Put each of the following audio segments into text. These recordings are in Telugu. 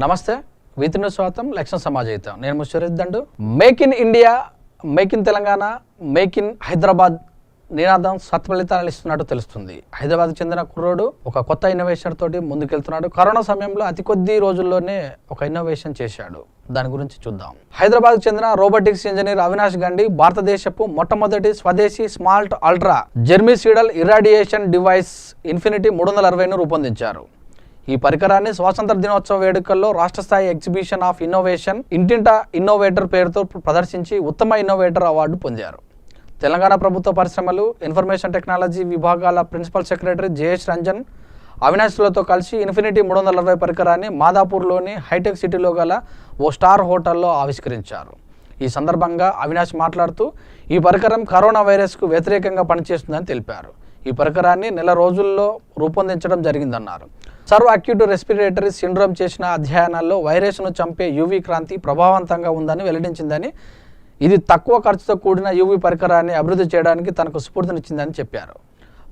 నమస్తే వీతిని స్వాగతం లక్ష్యం సమాజయిత నేను ముషరిద్దండు make in India make in Telangana make in Hyderabad నినాదం సత్ఫలితాలు ఇస్తున్నట్టు తెలుస్తుంది. హైదరాబాద్కు చెందిన కుర్రోడు ఒక కొత్త ఇన్నోవేషన్ తోటి ముందుకెళ్తున్నాడు. కరోనా సమయంలో అతి కొద్ది రోజుల్లోనే ఒక ఇన్నోవేషన్ చేశాడు. దాని గురించి చూద్దాం. హైదరాబాద్కు చెందిన రోబోటిక్స్ ఇంజనీర్ అవినాష్ గండి భారతదేశపు మొట్టమొదటి స్వదేశీ smart ultra germicidal irradiation device infinity 360ను రూపొందించారు. ఈ పరికరాన్ని స్వాతంత్ర దినోత్సవ వేడుకల్లో రాష్ట్ర స్థాయి ఎగ్జిబిషన్ ఆఫ్ ఇన్నోవేషన్ ఇంటింటా ఇన్నోవేటర్ పేరుతో ప్రదర్శించి ఉత్తమ ఇన్నోవేటర్ అవార్డు పొందారు. తెలంగాణ ప్రభుత్వ పరిశ్రమలు ఇన్ఫర్మేషన్ టెక్నాలజీ విభాగాల ప్రిన్సిపల్ సెక్రటరీ జయేష్ రంజన్ అవినాష్లతో కలిసి ఇన్ఫినిటీ 360 పరికరాన్ని మాదాపూర్లోని హైటెక్ సిటీలో గల ఓ స్టార్ హోటల్లో ఆవిష్కరించారు. ఈ సందర్భంగా అవినాష్ మాట్లాడుతూ ఈ పరికరం కరోనా వైరస్కు వ్యతిరేకంగా పనిచేస్తుందని తెలిపారు. ఈ పరికరాన్ని నెల రోజుల్లో రూపొందించడం జరిగిందన్నారు. సర్వ్ అక్యూట్ రెస్పిరేటరీ సిండ్రోమ్ చేసిన అధ్యయనాల్లో వైరస్ను చంపే యూవీ క్రాంతి ప్రభావవంతంగా ఉందని వెల్లడించిందని, ఇది తక్కువ ఖర్చుతో కూడిన యూవీ పరికరాన్ని అభివృద్ధి చేయడానికి తనకు స్ఫూర్తినిచ్చిందని చెప్పారు.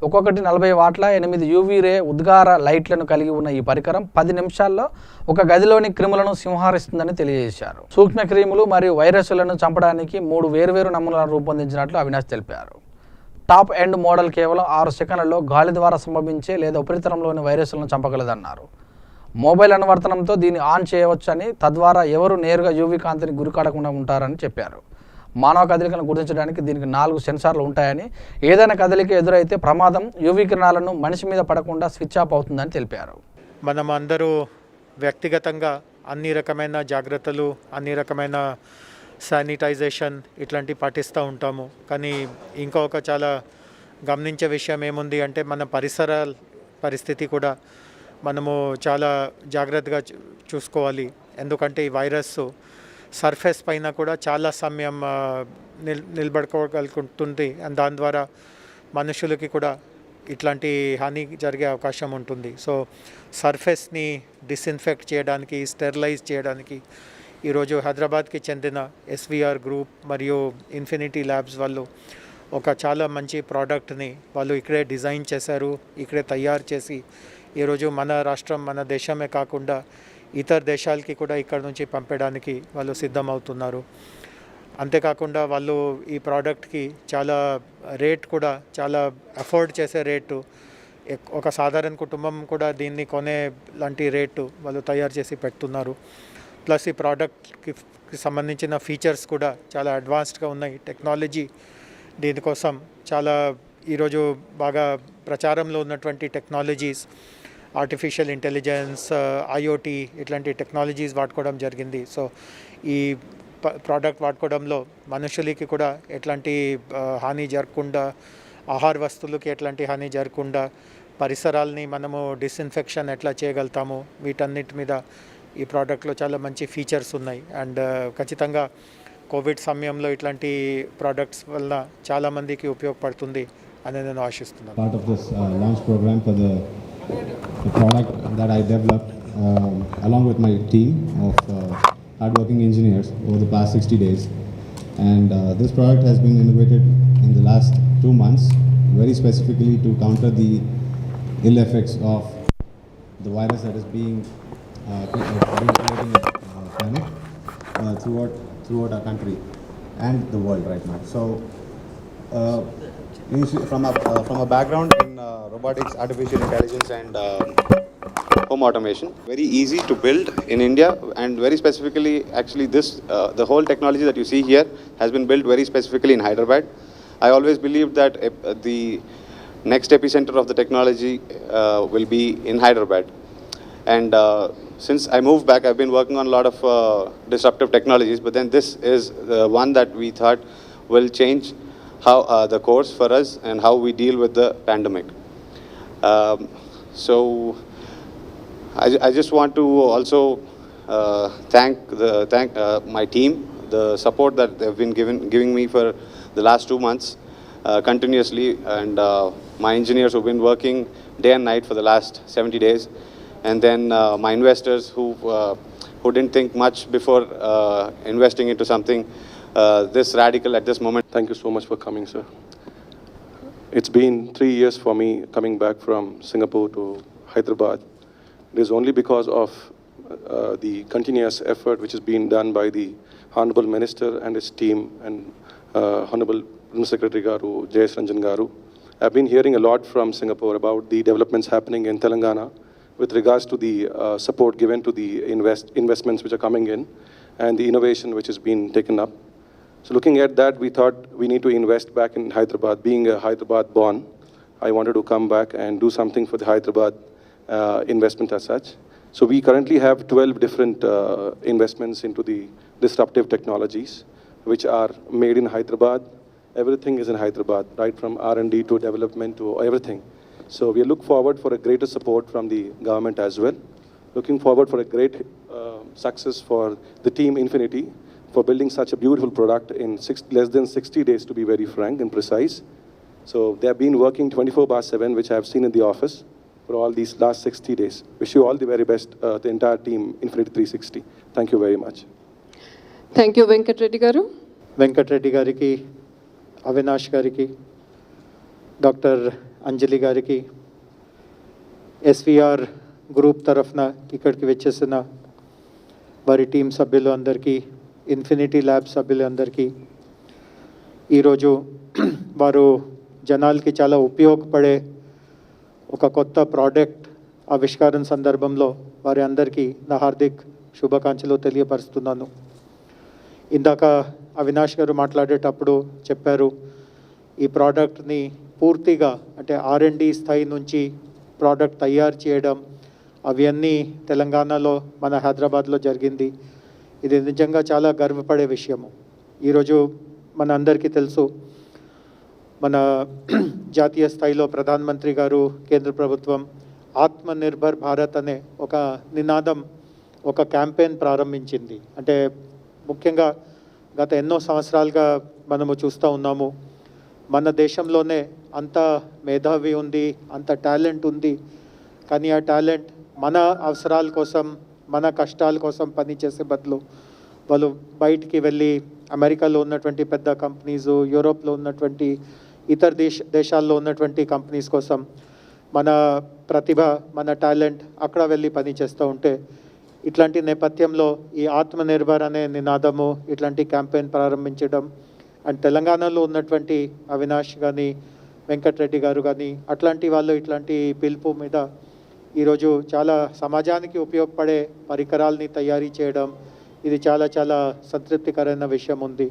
ఒక్కొక్కటి 40 వాట్ల 8 యూవీ రే ఉద్గార లైట్లను కలిగి ఉన్న ఈ పరికరం 10 నిమిషాల్లో ఒక గదిలోని క్రిములను సంహరిస్తుందని తెలియజేశారు. సూక్ష్మ క్రిములు మరియు వైరస్లను చంపడానికి 3 వేర్వేరు నమూనాలను రూపొందించినట్లు అవినాష్ తెలిపారు. టాప్ ఎండ్ మోడల్ కేవలం 6 సెకండ్లలో గాలి ద్వారా సంభవించే లేదా ఉపరితలంలోని వైరస్లను చంపగలదన్నారు. మొబైల్ అనువర్తనంతో దీన్ని ఆన్ చేయవచ్చని, తద్వారా ఎవరు నేరుగా యూవీ కాంతిని గురికాడకుండా ఉంటారని చెప్పారు. మానవ కదలికలను గుర్తించడానికి దీనికి 4 సెన్సార్లు ఉంటాయని, ఏదైనా కదలిక ఎదురైతే ప్రమాదం యూవీ కిరణాలను మనిషి మీద పడకుండా స్విచ్ ఆఫ్ అవుతుందని తెలిపారు. మనం అందరూ వ్యక్తిగతంగా అన్ని రకమైన జాగ్రత్తలు, అన్ని రకమైన శానిటైజేషన్ ఇట్లాంటివి పాటిస్తూ ఉంటాము. కానీ ఇంకొక చాలా గమనించే విషయం ఏముంది అంటే, మన పరిసరాల పరిస్థితి కూడా మనము చాలా జాగ్రత్తగా చూసుకోవాలి. ఎందుకంటే ఈ వైరస్ సర్ఫేస్ పైన కూడా చాలా సమయం నిలబడుకోగలుగుతుంది. అండ్ దాని ద్వారా మనుషులకి కూడా ఇట్లాంటి హాని జరిగే అవకాశం ఉంటుంది. సో సర్ఫేస్ని డిస్ఇన్ఫెక్ట్ చేయడానికి, స్టెరిలైజ్ చేయడానికి ఈరోజు హైదరాబాద్కి చెందిన ఎస్విఆర్ గ్రూప్ మరియు ఇన్ఫినిటీ ల్యాబ్స్ వాళ్ళు ఒక చాలా మంచి ప్రోడక్ట్ని వాళ్ళు ఇక్కడే డిజైన్ చేశారు, ఇక్కడే తయారు చేసి ఈరోజు మన రాష్ట్రం, మన దేశమే కాకుండా ఇతర దేశాలకి కూడా ఇక్కడ నుంచి పంపడానికి వాళ్ళు సిద్ధమవుతున్నారు. అంతేకాకుండా వాళ్ళు ఈ ప్రోడక్ట్కి చాలా రేట్ కూడా చాలా అఫోర్డ్ చేసే రేటు, ఒక సాధారణ కుటుంబం కూడా దీన్ని కొనే లాంటి రేటు వాళ్ళు తయారు చేసి పెడుతున్నారు. ప్లస్ ఈ ప్రోడక్ట్కి సంబంధించిన ఫీచర్స్ కూడా చాలా అడ్వాన్స్డ్గా ఉన్నాయి. టెక్నాలజీ దీనికోసం చాలా ఈరోజు బాగా ప్రచారంలో ఉన్నటువంటి టెక్నాలజీస్, ఆర్టిఫిషియల్ ఇంటెలిజెన్స్, ఐఓటీ ఇట్లాంటి టెక్నాలజీస్ వాడుకోవడం జరిగింది. సో ఈ ప్రోడక్ట్ వాడుకోవడంలో మనుషులకి కూడా ఎట్లాంటి హాని జరగకుండా, ఆహార వస్తువులకి ఎట్లాంటి హాని జరగకుండా, పరిసరాలని మనము డిస్ఇన్ఫెక్షన్ ఎట్లా చేయగలుగుతాము, వీటన్నిటి మీద ఈ ప్రోడక్ట్లో చాలా మంచి ఫీచర్స్ ఉన్నాయి. అండ్ ఖచ్చితంగా కోవిడ్ సమయంలో ఇట్లాంటి ప్రోడక్ట్స్ వల్ల చాలా మందికి ఉపయోగపడుతుంది అని నేను ఆశిస్తున్నాను. Part of this launch program for the product that I developed along with my team of hardworking engineers over the past 60 days, and this product has been innovated in the last 2 months very specifically to counter the ill effects of the virus that is being creating a panic throughout our country and the world right now. So from a background in robotics, artificial intelligence and home automation, very easy to build in India, and very specifically actually this the whole technology that you see here has been built very specifically in Hyderabad. I always believed that the next epicenter of the technology will be in Hyderabad, and since I moved back, I've been working on a lot of disruptive technologies, but then this is the one that we thought will change how the course for us and how we deal with the pandemic. So I just want to also thank my team, the support that they've been giving me for the last 2 months continuously, and my engineers who've been working day and night for the last 70 days. And then my investors who didn't think much before investing into something this radical at this moment. Thank you so much for coming, sir. It's been 3 years for me coming back from Singapore to Hyderabad. It is only because of the continuous effort which is being done by the Honorable Minister and his team and Honorable Prime Secretary Garu, Jayesh Ranjan Garu. I've been hearing a lot from Singapore about the developments happening in Telangana with regards to the support given to the investments which are coming in and the innovation which is being taken up. So looking at that, we thought we need to invest back in Hyderabad. Being a Hyderabad born, I wanted to come back and do something for the Hyderabad investment as such. So we currently have 12 different investments into the disruptive technologies which are made in Hyderabad. Everything is in Hyderabad, right from R&D to development to everything. So we look forward for a greater support from the government as well. Looking forward for a great success for the team Infinity for building such a beautiful product in less than 60 days, to be very frank and precise. So they have been working 24/7, which I have seen in the office for all these last 60 days. Wish you all the very best, the entire team Infinity 360. Thank you very much. Thank you Venkatareddy గారు. వెంకటరెడ్డి గారికి, అవినాష్ గారికి, డాక్టర్ అంజలి గారికి, ఎస్విఆర్ గ్రూప్ తరఫున ఇక్కడికి వచ్చేసిన వారి టీం సభ్యులు అందరికీ, ఇన్ఫినిటీ ల్యాబ్ సభ్యులు అందరికీ, ఈరోజు వారు జనాలకి చాలా ఉపయోగపడే ఒక కొత్త ప్రోడక్ట్ ఆవిష్కారం సందర్భంలో వారి అందరికీ నా హార్దిక్ శుభాకాంక్షలు తెలియపరుస్తున్నాను. ఇందాక అవినాష్ గారు మాట్లాడేటప్పుడు చెప్పారు, ఈ ప్రోడక్ట్ని పూర్తిగా అంటే R&D స్థాయి నుంచి ప్రోడక్ట్ తయారు చేయడం అవన్నీ తెలంగాణలో మన హైదరాబాద్లో జరిగింది. ఇది నిజంగా చాలా గర్వపడే విషయము. ఈరోజు మన అందరికీ తెలుసు, మన జాతీయ స్థాయిలో ప్రధానమంత్రి గారు, కేంద్ర ప్రభుత్వం ఆత్మనిర్భర్ భారత్ అనే ఒక నినాదం, ఒక క్యాంపెయిన్ ప్రారంభించింది. అంటే ముఖ్యంగా గత ఎన్నో సంవత్సరాలుగా మనము చూస్తూ ఉన్నాము, మన దేశంలోనే అంత మేధావి ఉంది, అంత టాలెంట్ ఉంది, కానీ ఆ టాలెంట్ మన అవసరాల కోసం, మన కష్టాల కోసం పనిచేసే బదులు వాళ్ళు బయటికి వెళ్ళి అమెరికాలో ఉన్నటువంటి పెద్ద కంపెనీసు, యూరోప్లో ఉన్నటువంటి ఇతర దేశాల్లో ఉన్నటువంటి కంపెనీస్ కోసం మన ప్రతిభ, మన టాలెంట్ అక్కడ వెళ్ళి పని చేస్తూ ఉంటే, ఇట్లాంటి నేపథ్యంలో ఈ ఆత్మనిర్భర్ అనే నినాదము, ఇట్లాంటి క్యాంపెయిన్ ప్రారంభించడం అండ్ తెలంగాణలో ఉన్నటువంటి అవినాష్ కానీ, వెంకటరెడ్డి గారు కానీ అట్లాంటి వాళ్ళు ఇట్లాంటి పిలుపు మీద ఈరోజు చాలా సమాజానికి ఉపయోగపడే పరికరాలని తయారీ చేయడం, ఇది చాలా చాలా సంతృప్తికరమైన విషయం ఉంది.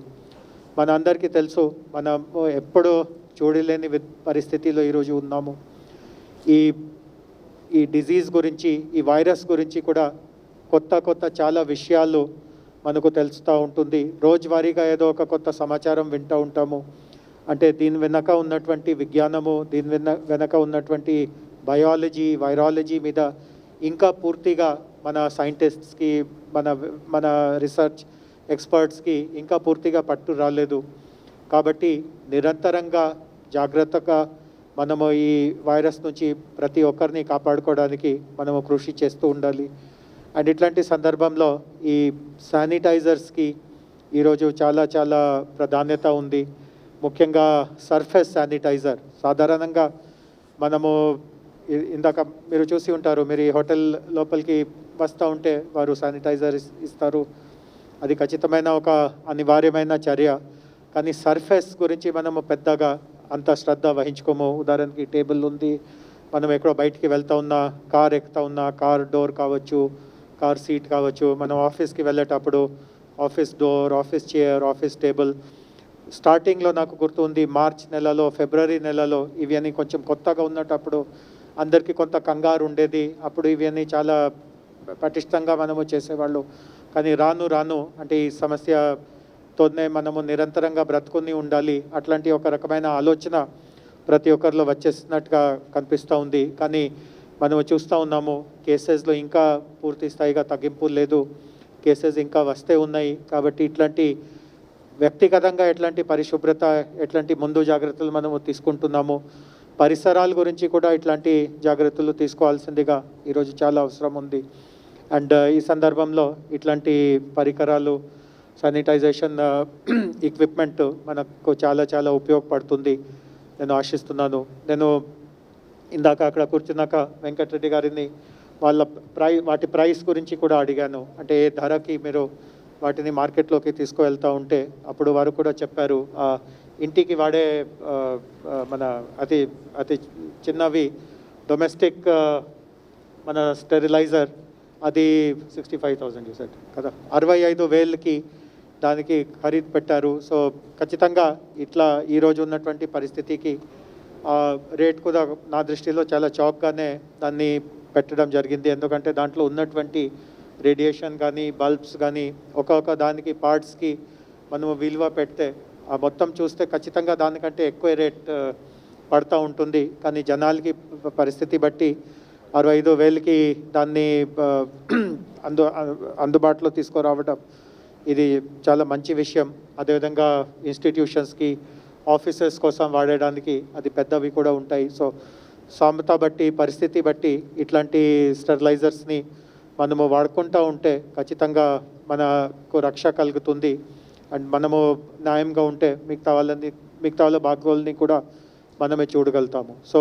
మన అందరికీ తెలుసు, మనం ఎప్పుడూ చూడలేని పరిస్థితిలో ఈరోజు ఉన్నాము. ఈ డిజీజ్ గురించి, ఈ వైరస్ గురించి కూడా కొత్త చాలా విషయాలు మనకు తెలుస్తూ ఉంటుంది. రోజువారీగా ఏదో ఒక కొత్త సమాచారం వింటూ ఉంటాము. అంటే దీని వెనక ఉన్నటువంటి విజ్ఞానము, దీని వెనక ఉన్నటువంటి బయాలజీ, వైరాలజీ మీద ఇంకా పూర్తిగా మన సైంటిస్ట్స్కి, మన రీసెర్చ్ ఎక్స్పర్ట్స్కి ఇంకా పూర్తిగా పట్టు రాలేదు. కాబట్టి నిరంతరంగా జాగ్రత్తగా మనము ఈ వైరస్ నుంచి ప్రతి ఒక్కరిని కాపాడుకోవడానికి మనము కృషి చేస్తూ ఉండాలి. అండ్ ఇట్లాంటి సందర్భంలో ఈ శానిటైజర్స్కి ఈరోజు చాలా చాలా ప్రాధాన్యత ఉంది. ముఖ్యంగా సర్ఫేస్ శానిటైజర్. సాధారణంగా మనము ఇందాక మీరు చూసి ఉంటారు, మీరు ఈ హోటల్ లోపలికి వస్తూ ఉంటే వారు శానిటైజర్ ఇస్తారు. అది ఖచ్చితమైన ఒక అనివార్యమైన చర్య. కానీ సర్ఫేస్ గురించి మనము పెద్దగా అంత శ్రద్ధ వహించుకోము. ఉదాహరణకి టేబుల్ ఉంది, మనం ఎక్కడో బయటికి వెళ్తూ ఉన్నా, కార్ ఎక్కుతూ ఉన్నా, కార్ డోర్ కావచ్చు, కార్ సీట్ కావచ్చు, మనం ఆఫీస్కి వెళ్ళేటప్పుడు office door, office chair, office table. స్టార్టింగ్లో నాకు గుర్తుంది, మార్చ్ నెలలో, ఫిబ్రవరి నెలలో ఇవన్నీ కొంచెం కొత్తగా ఉన్నప్పుడు అందరికీ కొంత కంగారు ఉండేది. అప్పుడు ఇవన్నీ చాలా పటిష్టంగా మనము చేసేవాళ్ళు. కానీ రాను రాను అంటే ఈ సమస్యతోనే మనము నిరంతరంగా బ్రతుకుని ఉండాలి, అట్లాంటి ఒక రకమైన ఆలోచన ప్రతి ఒక్కరిలో వచ్చేసినట్టుగా కనిపిస్తూ ఉంది. కానీ మనము చూస్తూ ఉన్నాము, కేసెస్లో ఇంకా పూర్తి స్థాయిగా తగ్గింపు లేదు, కేసెస్ ఇంకా వస్తే ఉన్నాయి. కాబట్టి ఇట్లాంటి వ్యక్తిగతంగా ఎట్లాంటి పరిశుభ్రత, ఎట్లాంటి ముందు జాగ్రత్తలు మనము తీసుకుంటున్నాము, పరిసరాల గురించి కూడా ఇట్లాంటి జాగ్రత్తలు తీసుకోవాల్సిందిగా ఈరోజు చాలా అవసరం ఉంది. అండ్ ఈ సందర్భంలో ఇట్లాంటి పరికరాలు, శానిటైజేషన్ ఎక్విప్మెంట్ మనకు చాలా చాలా ఉపయోగపడుతుంది నేను ఆశిస్తున్నాను. నేను ఇందాక అక్కడ కూర్చున్నాక వెంకటరెడ్డి గారిని వాటి ప్రైస్ గురించి కూడా అడిగాను. అంటే ఏ ధరకి మీరు వాటిని మార్కెట్లోకి తీసుకువెళ్తూ ఉంటే అప్పుడు వారు కూడా చెప్పారు ఇంటికి వాడే మన అతి అతి చిన్నవి డొమెస్టిక్ మన స్టెరిలైజర్ అది 65,000 చూసారు కదా, 65,000కి దానికి ఖరీదు పెట్టారు. సో ఖచ్చితంగా ఇట్లా ఈరోజు ఉన్నటువంటి పరిస్థితికి రేట్ కూడా నా దృష్టిలో చాలా చౌకగానే దాన్ని పెట్టడం జరిగింది. ఎందుకంటే దాంట్లో ఉన్నటువంటి రేడియేషన్ కానీ బల్బ్స్ కానీ ఒక్కొక్క దానికి పార్ట్స్కి మనము విలువ పెడితే మొత్తం చూస్తే ఖచ్చితంగా దానికంటే ఎక్కువ రేట్ పడుతూ ఉంటుంది. కానీ జనాలకి పరిస్థితి బట్టి 65,000కి దాన్ని అందుబాటులో తీసుకురావడం ఇది చాలా మంచి విషయం. అదేవిధంగా ఇన్స్టిట్యూషన్స్కి ఆఫీసెస్ కోసం వాడడానికి అది పెద్దవి కూడా ఉంటాయి. సో సామెత బట్టి పరిస్థితి బట్టి ఇట్లాంటి స్టెరిలైజర్స్ని మనము వాడుకుంటూ ఉంటే ఖచ్చితంగా మనకు రక్ష కలుగుతుంది. అండ్ మనము న్యాయంగా ఉంటే మిగతా వాళ్ళ బాగోల్ని కూడా మనమే చూడగలుగుతాము. సో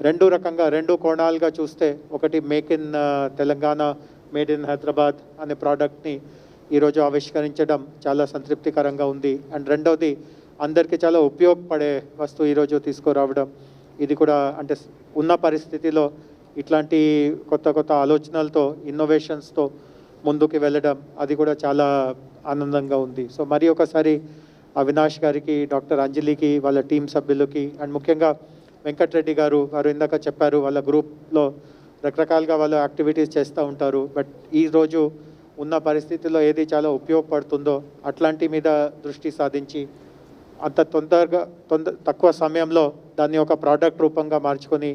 రెండు కోణాలుగా చూస్తే ఒకటి make in Telangana, made in Hyderabad అనే ప్రోడక్ట్ని ఈరోజు ఆవిష్కరించడం చాలా సంతృప్తికరంగా ఉంది. అండ్ రెండవది అందరికీ చాలా ఉపయోగపడే వస్తువు ఈరోజు తీసుకురావడం ఇది కూడా అంటే ఉన్న పరిస్థితిలో ఇట్లాంటి కొత్త ఆలోచనలతో ఇన్నోవేషన్స్తో ముందుకు వెళ్ళడం అది కూడా చాలా ఆనందంగా ఉంది. సో మరి ఒకసారి అవినాష్ గారికి, డాక్టర్ అంజలికి, వాళ్ళ టీం సభ్యులకి అండ్ ముఖ్యంగా వెంకటరెడ్డి గారు ఇందాక చెప్పారు వాళ్ళ గ్రూప్లో రకరకాలుగా వాళ్ళు యాక్టివిటీస్ చేస్తూ ఉంటారు. బట్ ఈరోజు ఉన్న పరిస్థితుల్లో ఏది చాలా ఉపయోగపడుతుందో అట్లాంటి మీద దృష్టి సాధించి అంత తక్కువ సమయంలో దాన్ని ఒక ప్రోడక్ట్ రూపంగా మార్చుకొని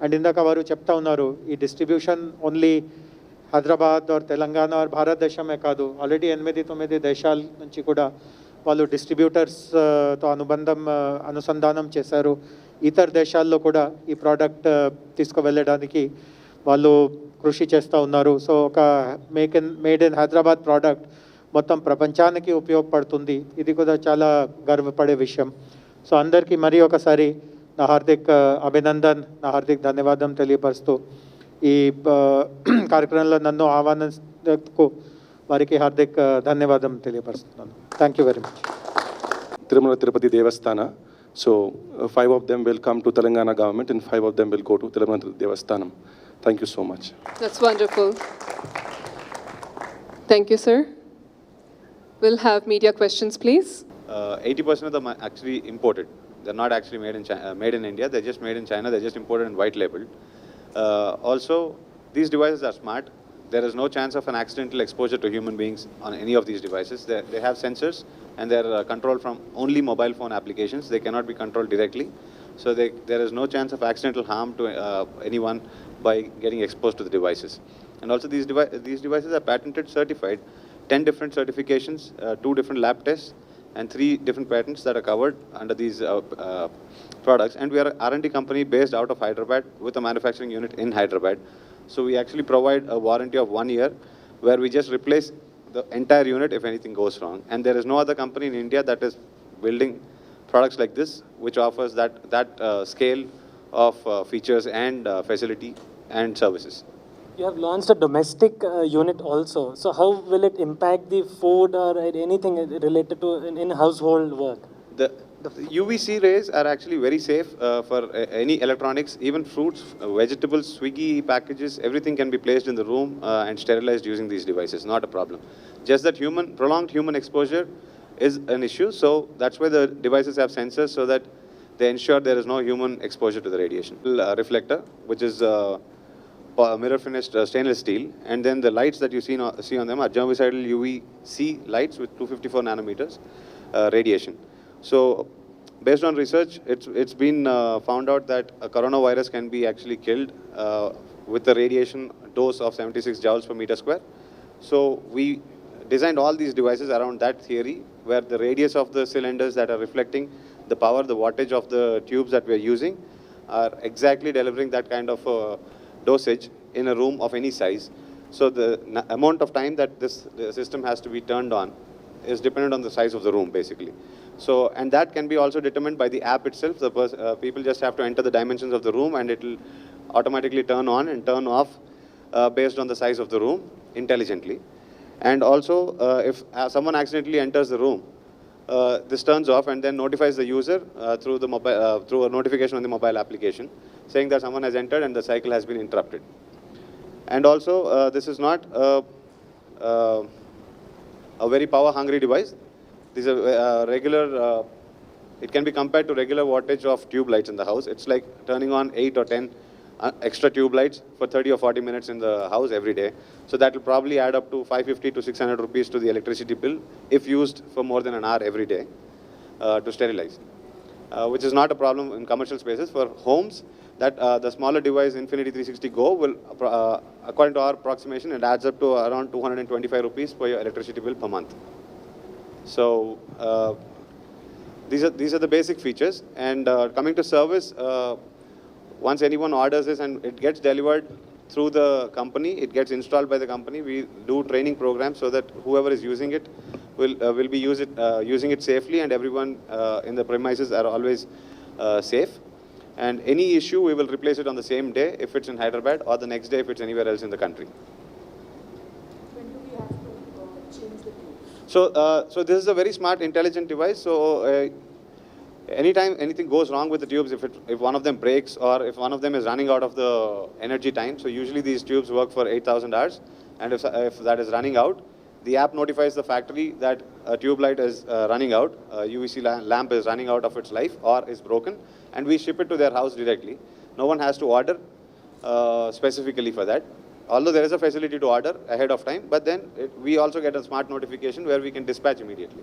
అండ్ ఇందాక వారు చెప్తా ఉన్నారు ఈ distribution only Hyderabad or Telangana or భారతదేశమే కాదు, ఆల్రెడీ 8-9 దేశాల నుంచి కూడా వాళ్ళు డిస్ట్రిబ్యూటర్స్తో అనుసంధానం చేశారు. ఇతర దేశాల్లో కూడా ఈ ప్రోడక్ట్ తీసుకువెళ్ళడానికి వాళ్ళు కృషి చేస్తూ ఉన్నారు. సో ఒక మేడ్ ఇన్ హైదరాబాద్ ప్రోడక్ట్ మొత్తం ప్రపంచానికి ఉపయోగపడుతుంది. ఇది కూడా చాలా గర్వపడే విషయం. సో అందరికీ మరి ఒకసారి నా హార్దిక్ అభినందన్, నా హార్దిక్ ధన్యవాదం తెలియపరుస్తూ ఈ కార్యక్రమంలో నన్ను ఆహ్వానించేందుకు వారికి హార్దిక్ ధన్యవాదం తెలియపరుస్తున్నాను. Thank you very much. Tirumala Tirupati Devasthana. So 5 of them will come to Telangana government and 5 of them will go to Tirumala Devasthanam. Thank you so much. That's wonderful. Thank you, sir. We'll have media questions, please. 80% of them are actually imported. They're not actually made in India. They're just made in China. They're just imported and white labeled. Also, these devices are smart. There is no chance of an accidental exposure to human beings on any of these devices. They have sensors and they're controlled from only mobile phone applications. They cannot be controlled directly. So there is no chance of accidental harm to anyone by getting exposed to the devices. And also these devices are patented, certified, 10 different certifications, 2 different lab tests and 3 different patents that are covered under these products. And we are an R&D company based out of Hyderabad with a manufacturing unit in Hyderabad. So we actually provide a warranty of 1 year where we just replace the entire unit if anything goes wrong. And there is no other company in India that is building products like this, which offers that scale of features and facility and services. You have launched a domestic unit also. So how will it impact the food or anything related to in household work? The UVC rays are actually very safe for any electronics, even fruits, vegetables, Swiggy packages, everything can be placed in the room and sterilized using these devices, not a problem. Just that prolonged human exposure is an issue, so that's why the devices have sensors so that they ensure there is no human exposure to the radiation. Reflector, which is mirror finished stainless steel, and then the lights that you see on them are germicidal UVC lights with 254 nanometers radiation. So based on research, it's been found out that a coronavirus can be actually killed with a radiation dose of 76 joules per meter square. So we designed all these devices around that theory, where the radius of the cylinders that are reflecting the power, the wattage of the tubes that we are using are exactly delivering that kind of dosage in a room of any size. So the amount of time that the system has to be turned on is dependent on the size of the room, basically. So, and that can be also determined by the app itself. People just have to enter the dimensions of the room and it will automatically turn on and turn off based on the size of the room intelligently. And also, if someone accidentally enters the room, this turns off and then notifies the user through the mobile, through a notification on the mobile application, saying that someone has entered and the cycle has been interrupted. And also, this is not a very power-hungry device. This is a regular. It can be compared to regular wattage of tube lights in the house. It's like turning on 8 or 10 extra tube lights for 30 or 40 minutes in the house every day. So that will probably add up to 550 to 600 rupees to the electricity bill if used for more than an hour every day to sterilize, which is not a problem in commercial spaces. For homes, that the smaller device, Infinity 360 Go, will, according to our approximation, it adds up to around 225 rupees per your electricity bill per month. So these are the basic features. And coming to service, once anyone orders this and it gets delivered through the company, it gets installed by the company. We do training programs so that whoever is using it will be using it safely, and everyone in the premises are always safe. And any issue, we will replace it on the same day if it's in Hyderabad, or the next day if it's anywhere else in the country. When do we have to change the tube? So this is a very smart, intelligent device. So anytime anything goes wrong with the tubes, if one of them breaks or if one of them is running out of the energy time, so usually these tubes work for 8,000 hours, and if that is running out, the app notifies the factory that a tube light is running out, UVC lamp is running out of its life or is broken, and we ship it to their house directly. No one has to order specifically for that. Although there is a facility to order ahead of time, but then we also get a smart notification where we can dispatch immediately.